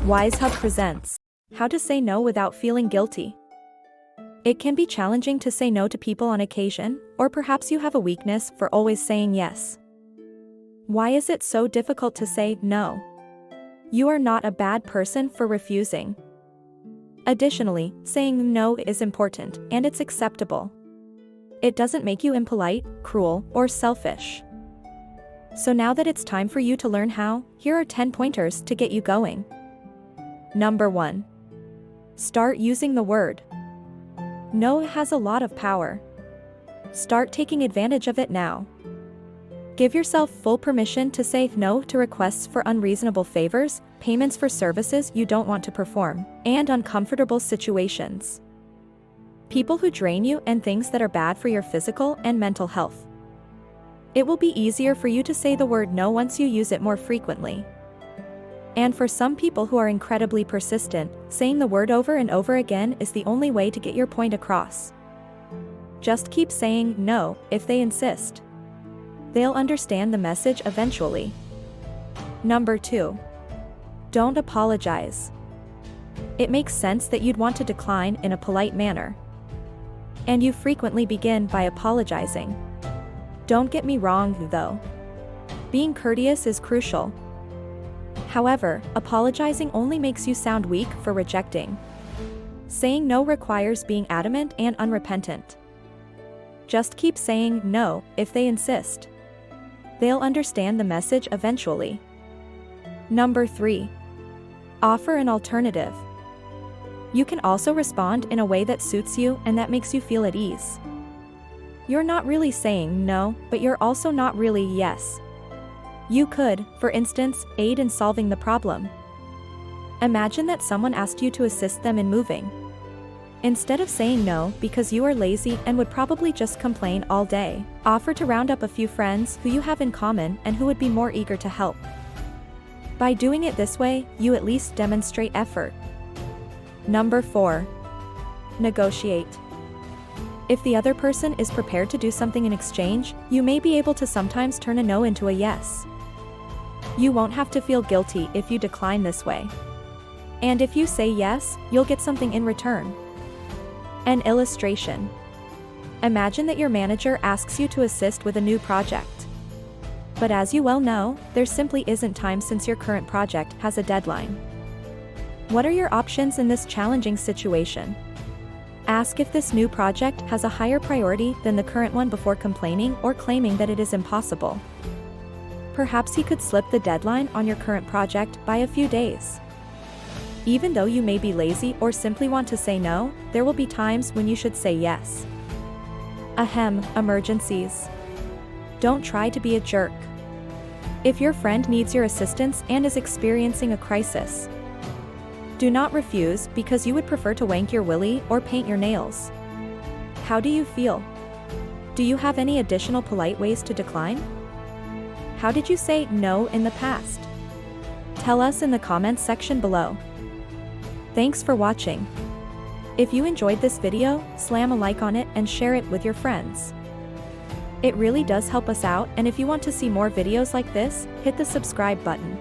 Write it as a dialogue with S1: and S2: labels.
S1: Wisehub presents How to Say No Without Feeling Guilty. It can be challenging to say no to people on occasion, or perhaps you have a weakness for always saying yes. Why is it so difficult to say no? You are not a bad person for refusing. Additionally, saying no is important, and it's acceptable. It doesn't make you impolite, cruel, or selfish. So now that it's time for you to learn how, here are 10 pointers to get you going. Number 1. Start using the word no has a lot of power. Start taking advantage of it now. Give yourself full permission to say no to requests for unreasonable favors, payments for services you don't want to perform, and uncomfortable situations. People who drain you and things that are bad for your physical and mental health. It will be easier for you to say the word no once you use it more frequently. And for some people who are incredibly persistent, saying the word over and over again is the only way to get your point across. Just keep saying no if they insist. They'll understand the message eventually. Number 2. Don't apologize. It makes sense that you'd want to decline in a polite manner. And you frequently begin by apologizing. Don't get me wrong, though. Being courteous is crucial. However, apologizing only makes you sound weak for rejecting. Saying no requires being adamant and unrepentant. Just keep saying no if they insist. They'll understand the message eventually. Number 3. Offer an alternative. You can also respond in a way that suits you and that makes you feel at ease. You're not really saying no, but you're also not really yes. You could, for instance, aid in solving the problem. Imagine that someone asked you to assist them in moving. Instead of saying no because you are lazy and would probably just complain all day, offer to round up a few friends who you have in common and who would be more eager to help. By doing it this way, you at least demonstrate effort. Number 4. Negotiate. If the other person is prepared to do something in exchange, you may be able to sometimes turn a no into a yes. You won't have to feel guilty if you decline this way. And if you say yes, you'll get something in return. An illustration. Imagine that your manager asks you to assist with a new project. But as you well know, there simply isn't time since your current project has a deadline. What are your options in this challenging situation? Ask if this new project has a higher priority than the current one before complaining or claiming that it is impossible. Perhaps he could slip the deadline on your current project by a few days. Even though you may be lazy or simply want to say no, there will be times when you should say yes. Emergencies. Don't try to be a jerk. If your friend needs your assistance and is experiencing a crisis, do not refuse because you would prefer to wank your willy or paint your nails. How do you feel? Do you have any additional polite ways to decline? How did you say no in the past? Tell us in the comments section below. Thanks for watching. If you enjoyed this video, slam a like on it and share it with your friends. It really does help us out, and if you want to see more videos like this, hit the subscribe button.